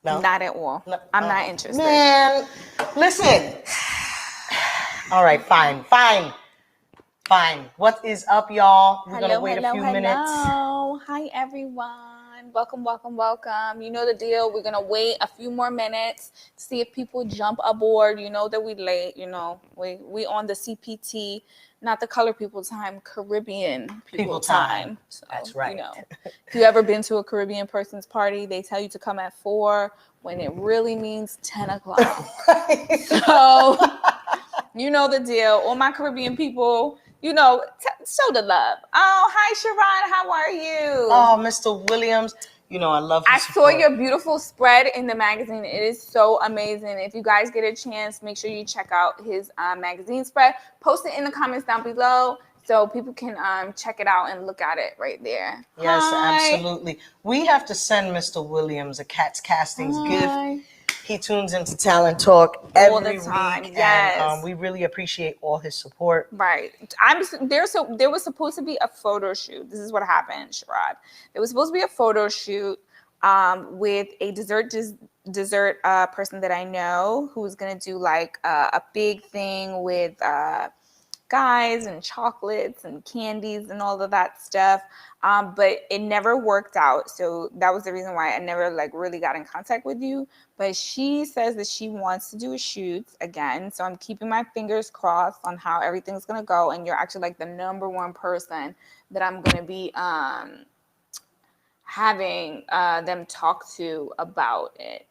No? Not at all. No, I'm not interested. Man, listen. All right, fine. What is up, y'all? We're going to wait a few minutes. Hi, everyone. Welcome. You know the deal. We're going to wait a few more minutes to see if people jump aboard. You know that we late. You know, we on the CPT, not the color people time, Caribbean people time. So, that's right. You know, if you ever been to a Caribbean person's party, they tell you to come at 4 when it really means 10 o'clock. So, you know the deal. All my Caribbean people, you know, show the love. Oh, hi, Sharon. How are you? Oh, Mr. Williams. You know, I love I saw your beautiful spread in the magazine. It is so amazing. If you guys get a chance, make sure you check out his magazine spread. Post it in the comments down below so people can check it out and look at it right there. Yes, absolutely. We have to send Mr. Williams a Cats Castings gift. He tunes into Talent Talk every week, and we really appreciate all his support. Right. There was supposed to be a photo shoot. This is what happened, Sharad. There was supposed to be a photo shoot with a dessert person that I know who was gonna do like a big thing with guys and chocolates and candies and all of that stuff. But it never worked out. So that was the reason why I never like really got in contact with you. But she says that she wants to do a shoot again. So I'm keeping my fingers crossed on how everything's going to go. And you're actually like the number one person that I'm going to be having them talk to about it.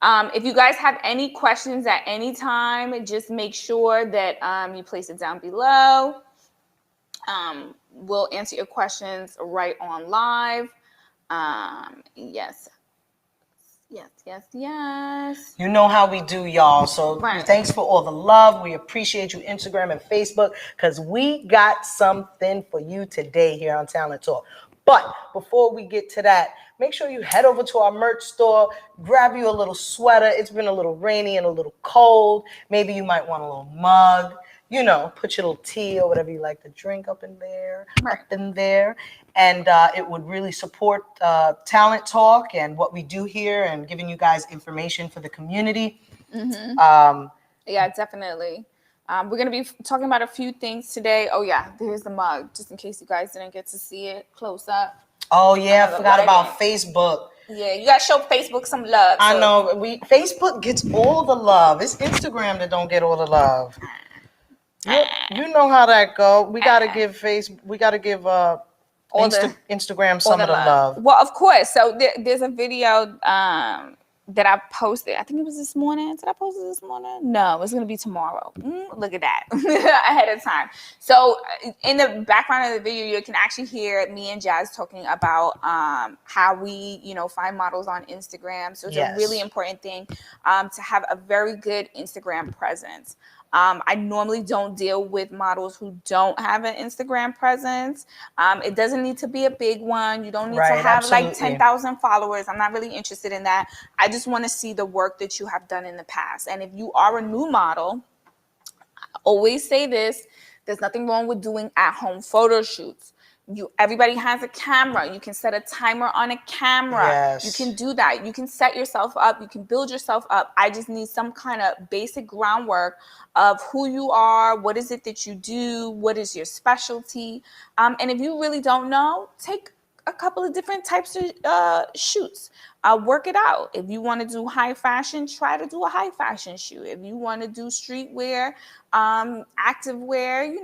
If you guys have any questions at any time, just make sure that you place it down below. We'll answer your questions right on live. Yes. You know how we do, y'all. So thanks for all the love. We appreciate you, Instagram and Facebook, because we got something for you today here on Talent Talk. But before we get to that, make sure you head over to our merch store, grab you a little sweater. It's been a little rainy and a little cold. Maybe you might want a little mug. You know, put your little tea or whatever you like to drink up in there. And it would really support Talent Talk and what we do here and giving you guys information for the community. Yeah, definitely. We're going to be talking about a few things today. Oh, yeah, there's the mug, just in case you guys didn't get to see it close up. Oh, yeah, I forgot about Facebook. Yeah, you got to show Facebook some love. I know. Facebook gets all the love. It's Instagram that don't get all the love. You know how that go. We gotta give Instagram some of the love. Well, of course. So there's a video that I posted. I think it was this morning. Did I post it this morning? No, it's gonna be tomorrow. Look at that ahead of time. So in the background of the video, you can actually hear me and Jazz talking about how we, find models on Instagram. So it's a really important thing to have a very good Instagram presence. I normally don't deal with models who don't have an Instagram presence. It doesn't need to be a big one. You don't need to have like 10,000 followers. I'm not really interested in that. I just want to see the work that you have done in the past. And if you are a new model, I always say this, there's nothing wrong with doing at-home photo shoots. Everybody has a camera. You can set a timer on a camera. Yes. You can do that. You can set yourself up. You can build yourself up. I just need some kind of basic groundwork of who you are. What is it that you do? What is your specialty? And if you really don't know, take a couple of different types of shoots. Work it out. If you want to do high fashion, try to do a high fashion shoot. If you want to do streetwear, active wear,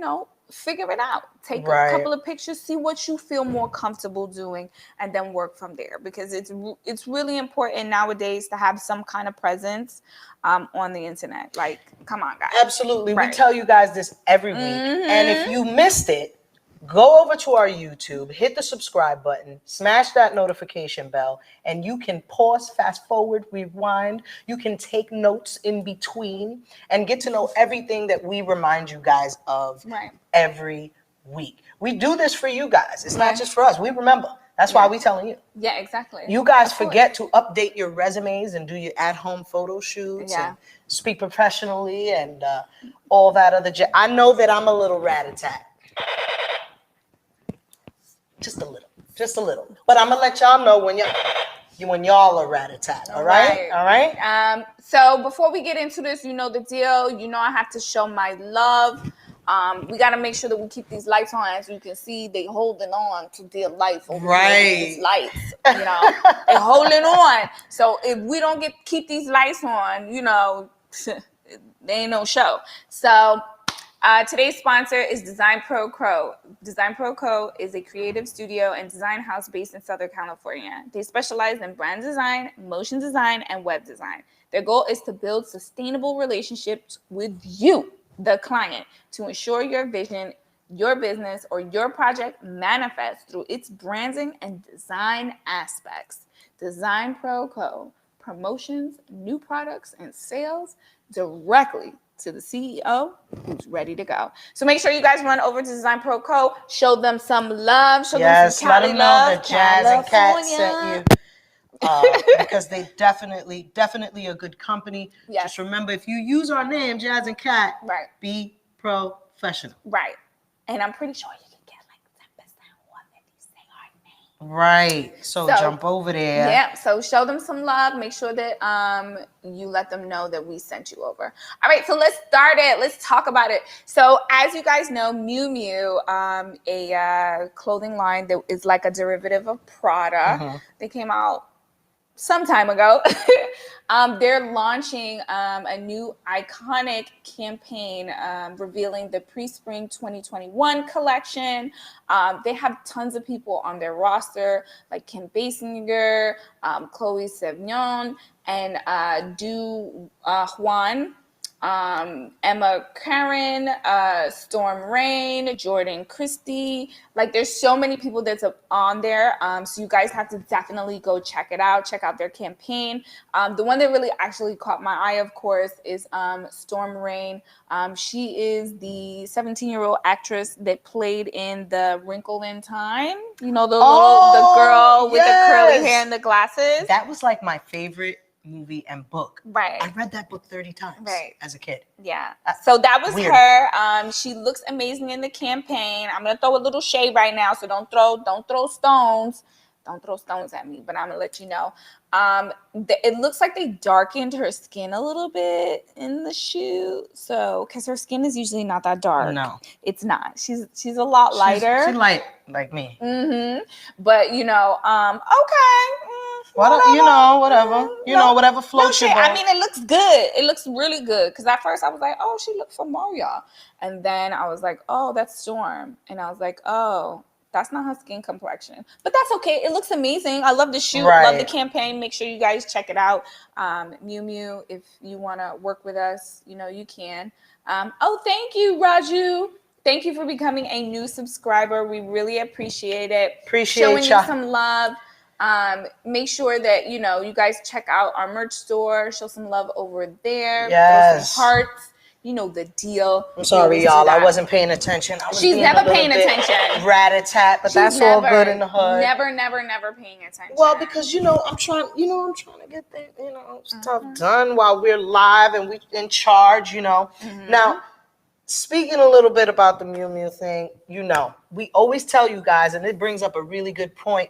figure it out. Take a couple of pictures, see what you feel more comfortable doing, and then work from there. Because it's really important nowadays to have some kind of presence on the internet. Like, come on, guys. Absolutely. We tell you guys this every week. And if you missed it, go over to our YouTube, hit the subscribe button, smash that notification bell, and you can pause, fast forward, rewind. You can take notes in between and get to know everything that we remind you guys of every week. We do this for you guys. It's not just for us. We remember. That's why we're telling you. Yeah, exactly. You guys forget to update your resumes and do your at-home photo shoots and speak professionally and all that other I know that I'm a little rat-a-tat. Just a little. But I'm going to let y'all know when y'all... when y'all are rat-a-tat. All right? All right? So before we get into this, you know the deal. You know I have to show my love. We got to make sure that we keep these lights on. As you can see, they holding on to their life over these lights. You know, they holding on. So if we don't keep these lights on, you know, there ain't no show. So today's sponsor is Design Pro Co. Design Pro Co. is a creative studio and design house based in Southern California. They specialize in brand design, motion design, and web design. Their goal is to build sustainable relationships with you, the client, to ensure your vision, your business, or your project manifests through its branding and design aspects. Design Pro Co. promotions, new products, and sales directly to the CEO who's ready to go. So make sure you guys run over to Design Pro Co. Show them some love. Show them some Cali let them know love. that Jazz and Kat sent you. Because they definitely a good company. Yes. Just remember, if you use our name, Jazz and Kat, right, be professional. Right. And I'm pretty sure you can get like 10% off if you say our name. Right. So jump over there. Yeah. So show them some love. Make sure that you let them know that we sent you over. All right. So let's start it. Let's talk about it. So as you guys know, Miu Miu, a clothing line that is like a derivative of Prada. They came out some time ago. They're launching a new iconic campaign revealing the pre-spring 2021 collection. They have tons of people on their roster like Kim Basinger, Chloe Sevignon, and Du Juan, Emma Karen, Storm Rain, Jordan Christie. Like there's so many people that's on there. So you guys have to definitely go check it out. Check out their campaign. The one that really actually caught my eye, of course, is Storm Rain. She is the 17-year-old actress that played in The Wrinkle in Time. You know, the girl with the curly hair and the glasses. That was like my favorite movie and book. Right. I read that book 30 times as a kid. Yeah. So that was her. She looks amazing in the campaign. I'm gonna throw a little shade right now, so don't throw stones. Don't throw stones at me, but I'm gonna let you know. It looks like they darkened her skin a little bit in the shoot. So, because her skin is usually not that dark. No, it's not. She's a lot lighter. She's light like me. But you know, okay. Whatever floats your boat. I mean, it looks good. It looks really good. Because at first I was like, oh, she looks familiar. And then I was like, oh, that's Storm. And I was like, oh, that's not her skin complexion. But that's okay. It looks amazing. I love the shoot. Love the campaign. Make sure you guys check it out. Miu Miu, if you want to work with us, you know, you can. Thank you, Raju. Thank you for becoming a new subscriber. We really appreciate it. Showing you some love. Make sure that, you know, you guys check out our merch store. Show some love over there. Throw some hearts. You know the deal. I'm sorry, y'all. I wasn't paying attention. She's never paying attention. Rat-a-tat, but that's all good in the hood. Never paying attention. Well, because I'm trying to get stuff done while we're live and we're in charge. Now, speaking a little bit about the Miu Miu thing, we always tell you guys, and it brings up a really good point.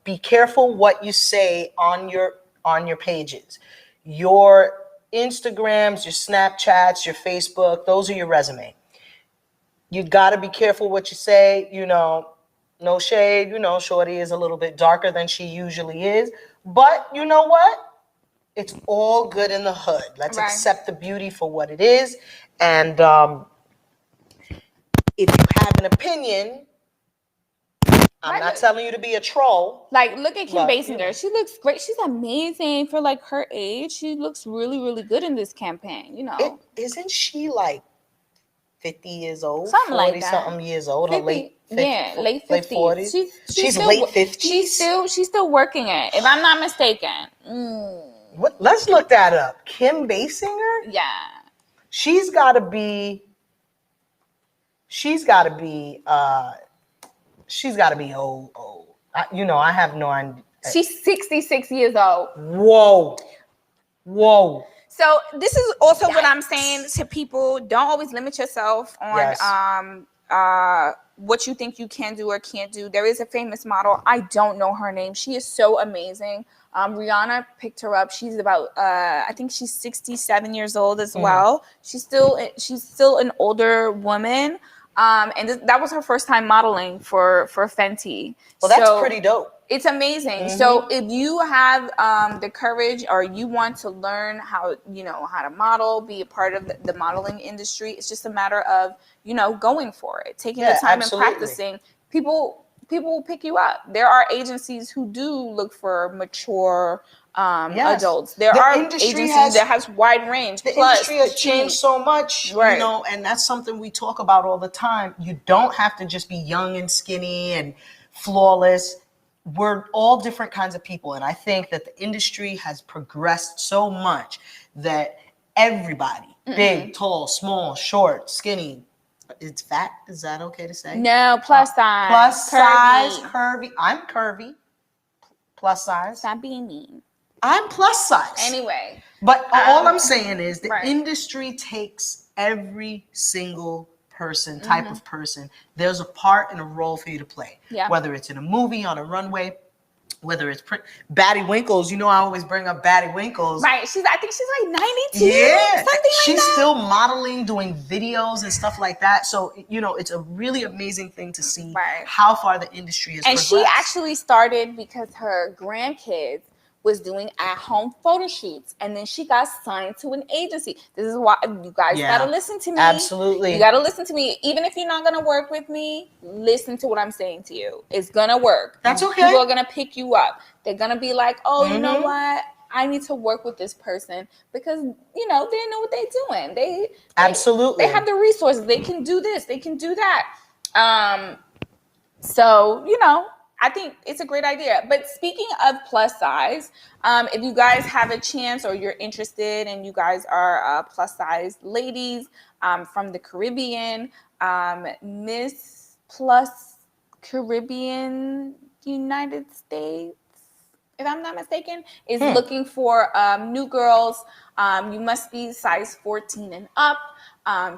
Be careful what you say on your pages. Your Instagrams, your Snapchats, your Facebook, those are your resume. You got to be careful what you say. No shade. Shorty is a little bit darker than she usually is. But you know what? It's all good in the hood. Let's accept the beauty for what it is. And if you have an opinion, I'm not telling you to be a troll. Like, look at Kim Basinger. She looks great. She's amazing for like her age. She looks really, really good in this campaign. Isn't she like 50 years old? Something like that. 40-something years old. 50, her late 50s. Late 50s. She's late 50s. She's still working it, if I'm not mistaken. Let's look that up. Kim Basinger? Yeah. She's got to be old. I have no idea. She's 66 years old. Whoa. So this is also what I'm saying to people. Don't always limit yourself on what you think you can do or can't do. There is a famous model. I don't know her name. She is so amazing. Rihanna picked her up. She's about, I think she's 67 years old as well. She's still an older woman. And that was her first time modeling for Fenty. Well, that's pretty dope. It's amazing. So if you have the courage, or you want to learn how to model, be a part of the modeling industry, it's just a matter of, going for it, taking the time and practicing. People will pick you up. There are agencies who do look for mature adults. There are agencies that has wide range. The industry has changed so much, and that's something we talk about all the time. You don't have to just be young and skinny and flawless. We're all different kinds of people. And I think that the industry has progressed so much that everybody, big, tall, small, short, skinny, it's fat. Is that okay to say? No, plus size. Plus size, curvy. I'm curvy. Plus size. Stop being mean. I'm plus size. Anyway. But all I'm saying is the industry takes every single person, type of person. There's a part and a role for you to play. Yeah. Whether it's in a movie, on a runway, whether it's Batty Winkles. I always bring up Batty Winkles. Right. I think she's like 92. Yeah. Something like she's that. Still modeling, doing videos and stuff like that. So, it's a really amazing thing to see how far the industry has progressed. And she actually started because her grandkids was doing at-home photo shoots, and then she got signed to an agency. This is why you guys gotta listen to me. Absolutely, you gotta listen to me. Even if you're not gonna work with me, listen to what I'm saying to you. It's gonna work. That's okay. People are gonna pick you up. They're gonna be like, "Oh, you know what? I need to work with this person because they know what they're doing. They absolutely they have the resources. They can do this. They can do that. So I think it's a great idea. But speaking of plus size, if you guys have a chance or you're interested and you guys are plus size ladies from the Caribbean, Miss Plus Caribbean United States, if I'm not mistaken, is looking for new girls. You must be size 14 and up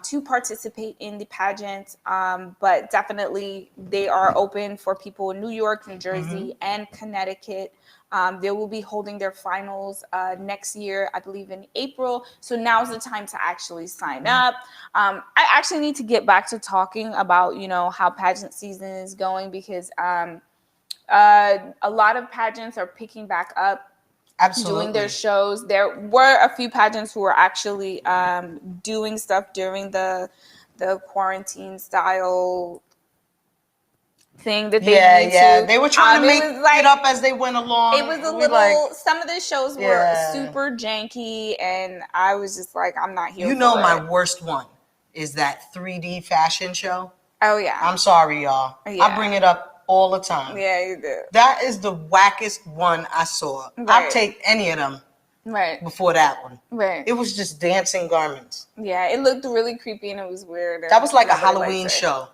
to participate in the pageant. But definitely they are open for people in New York, New Jersey, and Connecticut. They will be holding their finals next year, I believe in April. So now's the time to actually sign up. I actually need to get back to talking about, how pageant season is going, because a lot of pageants are picking back up. Absolutely. Doing their shows. There were a few pageants who were actually doing stuff during the quarantine style thing that they need to. They were trying to make it up as they went along. It was a little. Some of the shows were super janky, and I was just like, I'm not here. My worst one is that 3D fashion show. Oh yeah. I'm sorry, y'all. Yeah. I bring it up all the time. Yeah, you do. That is the wackest one I saw. I'll take any of them before that one. Right. It was just dancing garments. Yeah, it looked really creepy and it was weird. That was like a Halloween show.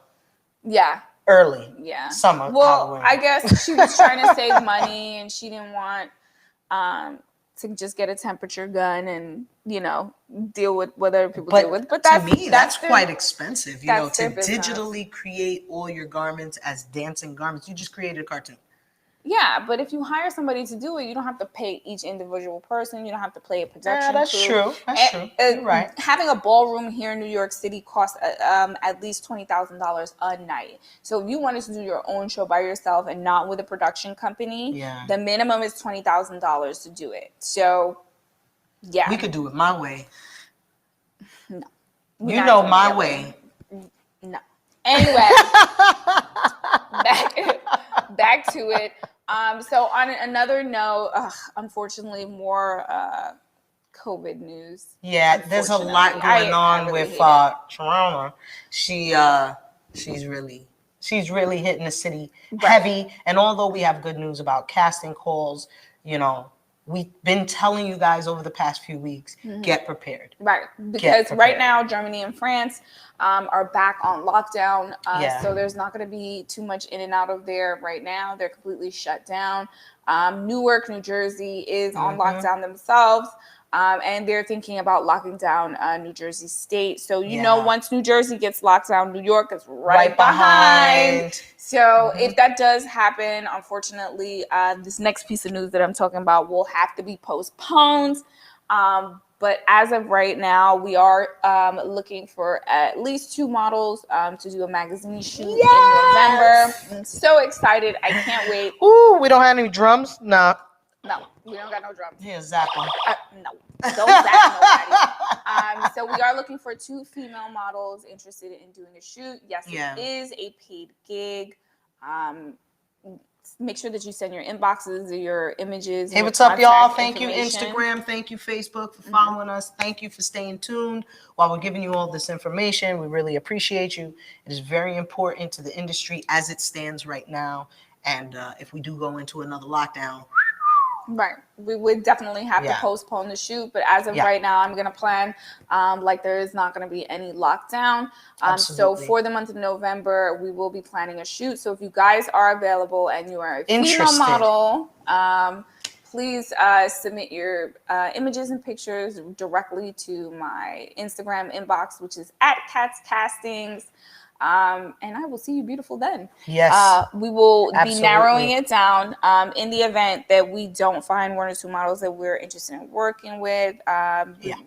Yeah. Early. Yeah. Summer. Well, Halloween. I guess she was trying to save money and she didn't want to just get a temperature gun and, deal with what other people deal with. But to me, that's quite expensive, to digitally create all your garments as dancing garments. You just created a cartoon. Yeah, but if you hire somebody to do it, you don't have to pay each individual person. You don't have to pay a production crew. That's true. You're right. Having a ballroom here in New York City costs at least $20,000 a night. So if you wanted to do your own show by yourself and not with a production company, the minimum is $20,000 to do it. So, yeah. We could do it my way. No. My way. No. Anyway, back to it. So on another note, unfortunately, more COVID news. Yeah, there's a lot going on with Toronto. She's really hitting the city heavy. And although we have good news about casting calls, we've been telling you guys over the past few weeks, get prepared. Right. Because right now, Germany and France are back on lockdown. So there's not going to be too much in and out of there right now. They're completely shut down. Newark, New Jersey is on lockdown themselves. And they're thinking about locking down New Jersey State. So, you know, once New Jersey gets locked down, New York is right behind. So if that does happen, unfortunately, this next piece of news that I'm talking about will have to be postponed. But as of right now, we are looking for at least 2 models to do a magazine shoot in November. I'm so excited. I can't wait. Ooh, we don't have any drums? Nah. No, we don't got no drums. Here's zap one. No, don't zap nobody. So we are looking for 2 female models interested in doing a shoot. Yes, it is a paid gig. Make sure that you send your inboxes or your images. Hey, what's up, y'all? Thank you, Instagram. Thank you, Facebook, for following us. Thank you for staying tuned while we're giving you all this information. We really appreciate you. It is very important to the industry as it stands right now. And if we do go into another lockdown, right, we would definitely have to postpone the shoot, but as of right now, I'm gonna plan like there is not gonna be any lockdown. So for the month of November, we will be planning a shoot. So if you guys are available and you are a female model, please submit your images and pictures directly to my Instagram inbox, which is @CatsCastings. And I will see you beautiful then. Yes. We will be narrowing it down in the event that we don't find 1 or 2 models that we're interested in working with.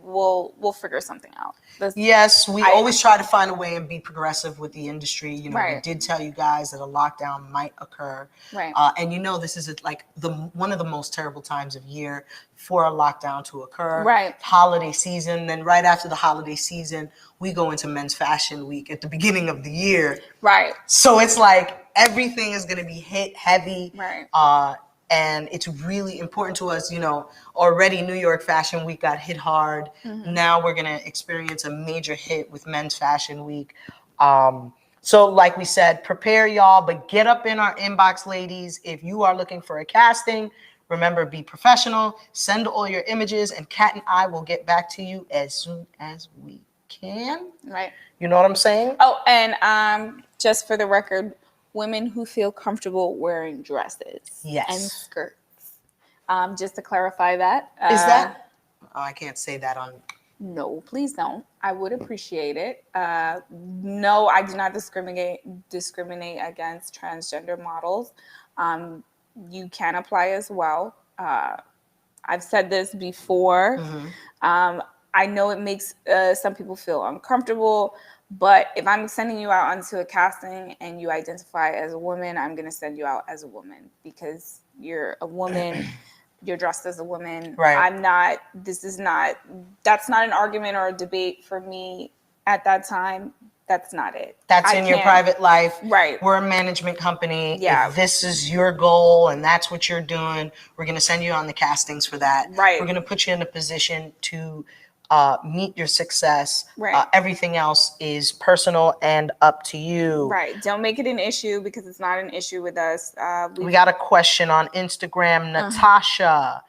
We'll figure something out. Yes, we always try to find a way and be progressive with the industry. You know, we did tell you guys that a lockdown might occur. Right. And you know, this is like one of the most terrible times of year for a lockdown to occur. Right. Holiday season. Then right after the holiday season, we go into Men's Fashion Week at the beginning of the year. Right. So it's like everything is going to be hit heavy. Right. And it's really important to us. You know, already New York Fashion Week got hit hard. Now we're going to experience a major hit with Men's Fashion Week. So like we said, prepare y'all, but get up in our inbox, ladies. If you are looking for a casting, remember, be professional, send all your images, and Kat and I will get back to you as soon as we can. Right. You know what I'm saying? Oh, and just for the record, women who feel comfortable wearing dresses and skirts. Just to clarify that. Is that? Oh, I can't say that on. No, please don't. I would appreciate it. No, I do not discriminate against transgender models. You can apply as well. I've said this before. I know it makes some people feel uncomfortable, but if I'm sending you out onto a casting and you identify as a woman, I'm going to send you out as a woman because you're a woman. You're dressed as a woman. Right. That's not an argument or a debate for me at that time. That's not it. That's in your private life. Right. We're a management company. Yeah. If this is your goal and that's what you're doing, we're going to send you on the castings for that. Right. We're going to put you in a position to meet your success. Right. Everything else is personal and up to you. Right. Don't make it an issue because it's not an issue with us. We got a question on Instagram. Natasha,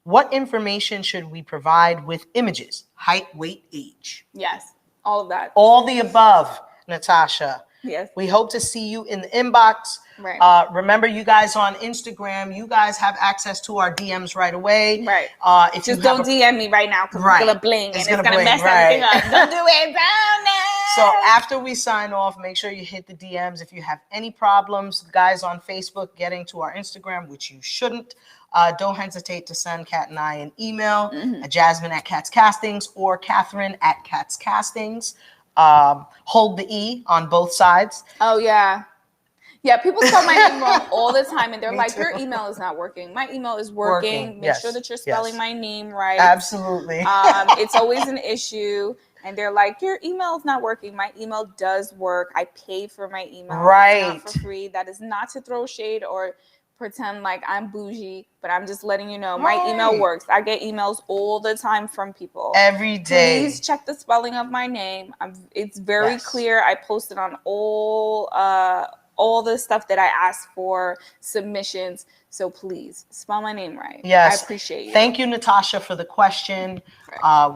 what information should we provide with images? Height, weight, age. Yes. All of that. All the above, Natasha. Yes. We hope to see you in the inbox. Right. Remember, you guys on Instagram, you guys have access to our DMs right away. Right. If just don't DM me right now because it's gonna bling and it's gonna mess everything up. Don't do it. So after we sign off, make sure you hit the DMs. If you have any problems, guys on Facebook getting to our Instagram, which you shouldn't, don't hesitate to send Kat and I an email at Jasmine@CatsCastings or Katherin@CatsCastings. Hold the E on both sides. Oh, yeah. Yeah, people spell my name wrong all the time, and they're like, your email is not working. My email is working. Make sure that you're spelling my name right. Absolutely. It's always an issue. And they're like, your email is not working. My email does work. I pay for my email. Right. It's not for free. That is not to throw shade or pretend like I'm bougie, but I'm just letting you know my email works. I get emails all the time from people. Every day. Please check the spelling of my name. It's very clear. I posted on all the stuff that I asked for, submissions. So please spell my name right. Yes. I appreciate you. Thank you, Natasha, for the question.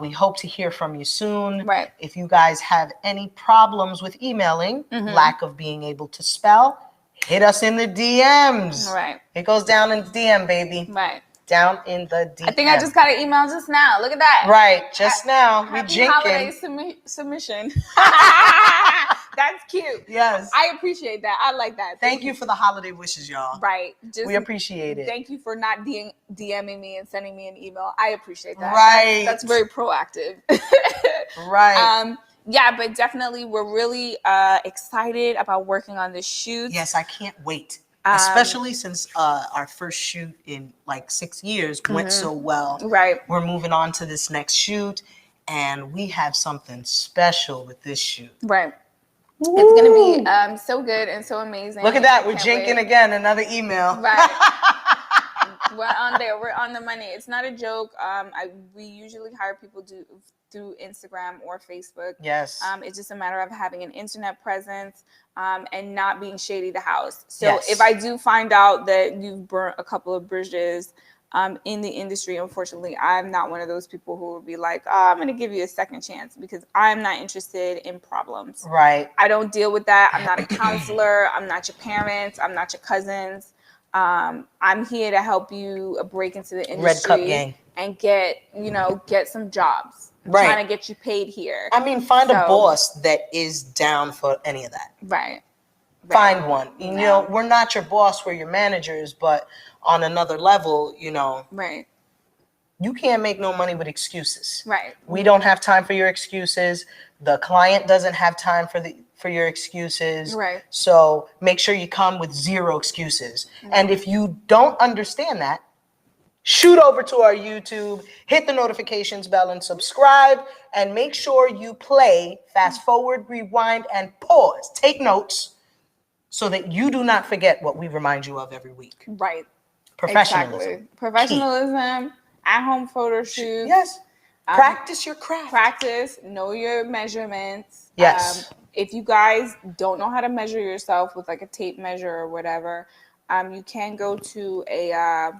We hope to hear from you soon. Right. If you guys have any problems with emailing, lack of being able to spell, hit us in the DMs. Right. It goes down in the DM, baby. Right. Down in the DM. I think I just got an email just now. Look at that. Right, just now. We Happy jinking. holiday submission. That's cute. Yes. I appreciate that. I like that. Thank you for the holiday wishes, y'all. Right. We appreciate it. Thank you for not DMing me and sending me an email. I appreciate that. Right. That's very proactive. Right. Yeah, but definitely we're really excited about working on this shoot. Yes, I can't wait. Especially since our first shoot in like 6 years went so well. Right. We're moving on to this next shoot, and we have something special with this shoot. Right. Ooh. It's going to be so good and so amazing. Look at that. We're jinking again. Another email. Right. We're on there. We're on the money. It's not a joke. We usually hire people through Instagram or Facebook. Yes. It's just a matter of having an internet presence and not being shady the house. So if I do find out that you've burnt a couple of bridges in the industry, unfortunately, I'm not one of those people who will be like, I'm going to give you a second chance, because I'm not interested in problems. Right. I don't deal with that. I'm not a counselor. I'm not your parents. I'm not your cousins. I'm here to help you break into the industry. Red Cup gang. And get some jobs. I'm trying to get you paid here. I mean, find a boss that is down for any of that. Right. Find one. You know, we're not your boss, we're your managers, but on another level, Right. You can't make no money with excuses. Right. We don't have time for your excuses. The client doesn't have time for your excuses. Right. So make sure you come with zero excuses. Mm-hmm. And if you don't understand that, shoot over to our YouTube, hit the notifications bell, and subscribe, and make sure you play, fast forward, rewind, and pause. Take notes so that you do not forget what we remind you of every week. Right. Professionalism. Exactly. Professionalism, at-home photo shoots. Yes. Practice your craft. Practice, know your measurements. Yes. If you guys don't know how to measure yourself with like a tape measure or whatever, you can go to a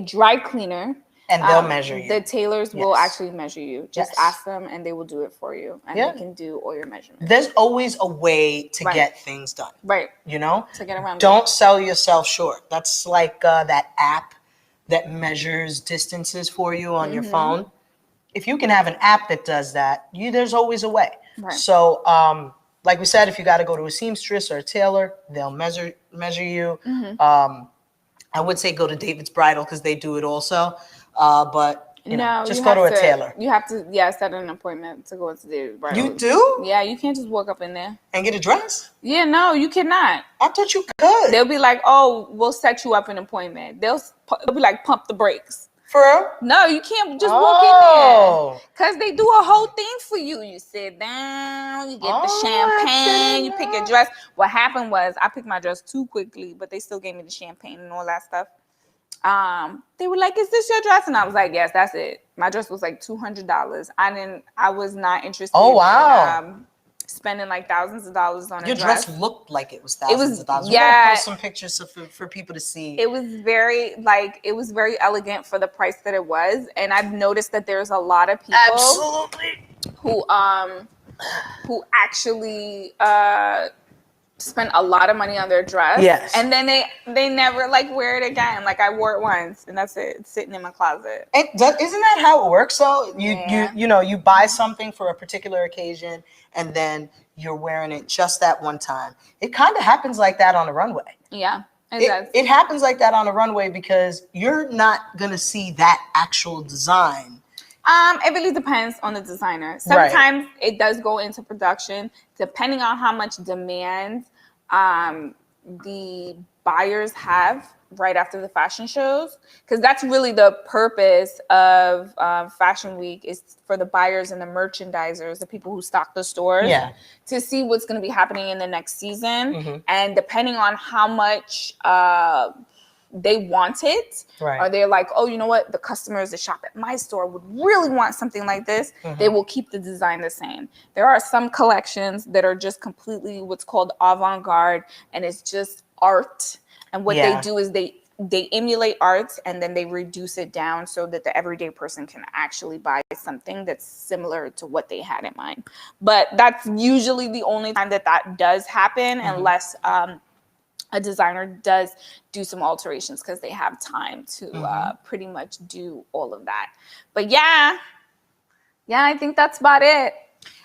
dry cleaner, and they'll measure you. The tailors will actually measure you. Just ask them and they will do it for you, and they can do all your measurements. There's always a way to get things done. Right. To get around. Don't sell yourself short. That's like that app that measures distances for you on your phone. If you can have an app that does that, there's always a way. Right. So like we said, if you got to go to a seamstress or a tailor, they'll measure you. I would say go to David's Bridal because they do it also. But just go to a tailor. You have to, set an appointment to go to David's Bridal. You do? Yeah, you can't just walk up in there and get a dress. Yeah, no, you cannot. I thought you could. They'll be like, "Oh, we'll set you up an appointment." They'll be like, "Pump the brakes." For real? No, you can't just walk in there. Because they do a whole thing for you. You sit down, you get the champagne, you pick your dress. What happened was I picked my dress too quickly, but they still gave me the champagne and all that stuff. They were like, "Is this your dress?" And I was like, "Yes, that's it." My dress was like $200. I was not interested in spending like thousands of dollars on a dress. Your dress looked like it was thousands of dollars. Yeah. We're gonna post some pictures for people to see. It was very elegant for the price that it was. And I've noticed that there's a lot of people who actually spend a lot of money on their dress. Yes. And then they never like wear it again. Like I wore it once and that's it. It's sitting in my closet. Isn't that how it works though? You buy something for a particular occasion and then you're wearing it just that one time. It kind of happens like that on a runway. Yeah. It does. It happens like that on a runway because you're not going to see that actual design. It really depends on the designer. Sometimes it does go into production, depending on how much demand the buyers have right after the fashion shows. Because that's really the purpose of Fashion Week, is for the buyers and the merchandisers, the people who stock the stores, to see what's going to be happening in the next season. And depending on how much they want it, or they're like, "Oh, you know what, the customers that shop at my store would really want something like this," they will keep the design the same. There are some collections that are just completely what's called avant-garde, and it's just art. And what they do is they they emulate art and then they reduce it down so that the everyday person can actually buy something that's similar to what they had in mind. But that's usually the only time that does happen, unless a designer does do some alterations because they have time to pretty much do all of that. But yeah, I think that's about it.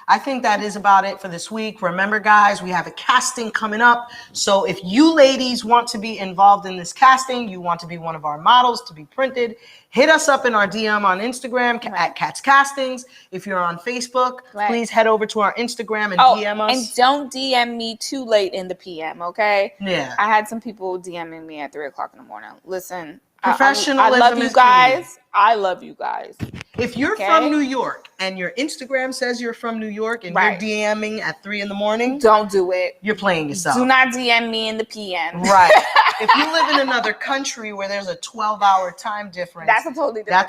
I think that is about it for this week. Remember, guys, we have a casting coming up. So if you ladies want to be involved in this casting, you want to be one of our models to be printed, hit us up in our DM on Instagram at Cats Castings. If you're on Facebook, please head over to our Instagram and DM us. And don't DM me too late in the PM, okay? Yeah. I had some people DMing me at 3 o'clock in the morning. Listen, professionalism I love you guys. I love you guys. If you're from New York and your Instagram says you're from New York and you're DMing at 3 a.m, don't do it. You're playing yourself. Do not DM me in the PM. Right. If you live in another country where there's a 12-hour time difference, that's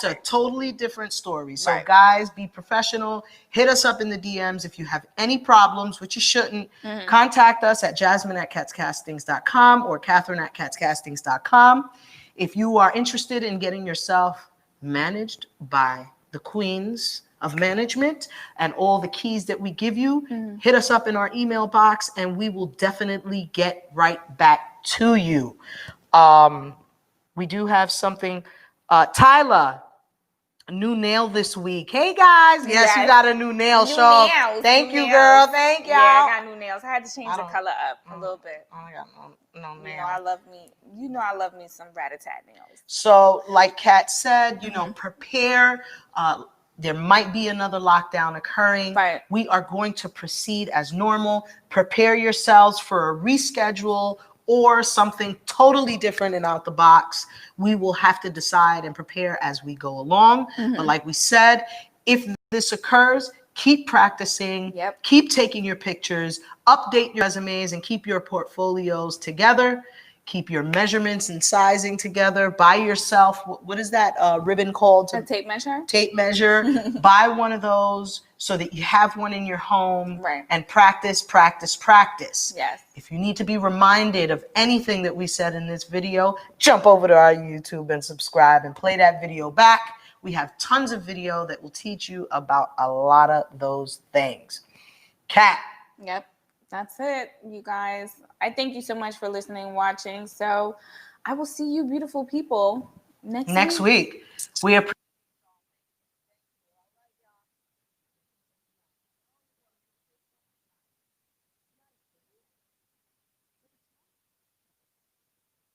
a totally different story. So guys, be professional. Hit us up in the DMs if you have any problems, which you shouldn't. Contact us at jasmine@catscastings.com or Katherin@catscastings.com. If you are interested in getting yourself managed by the queens of management and all the keys that we give you, hit us up in our email box and we will definitely get right back to you. We do have something. Tyler, a new nail this week. Hey guys, yes, you got a new nail show. Thank you, girl. Thank y'all. Yeah, I got new nails. I had to change the color up a little bit. I got no nail. You know I love me some rat-a-tat nails. So, like Kat said, prepare. There might be another lockdown occurring. Right. We are going to proceed as normal. Prepare yourselves for a reschedule or something totally different and out the box. We will have to decide and prepare as we go along. But like we said, if this occurs, keep practicing, keep taking your pictures, update your resumes, and keep your portfolios together. Keep your measurements and sizing together. Buy yourself, what is that ribbon called? A tape measure? Tape measure. Buy one of those so that you have one in your home. Right. And practice. Yes. If you need to be reminded of anything that we said in this video, jump over to our YouTube and subscribe and play that video back. We have tons of video that will teach you about a lot of those things. Kat. Yep. That's it, you guys. I thank you so much for listening and watching. So I will see you beautiful people next week. We appreciate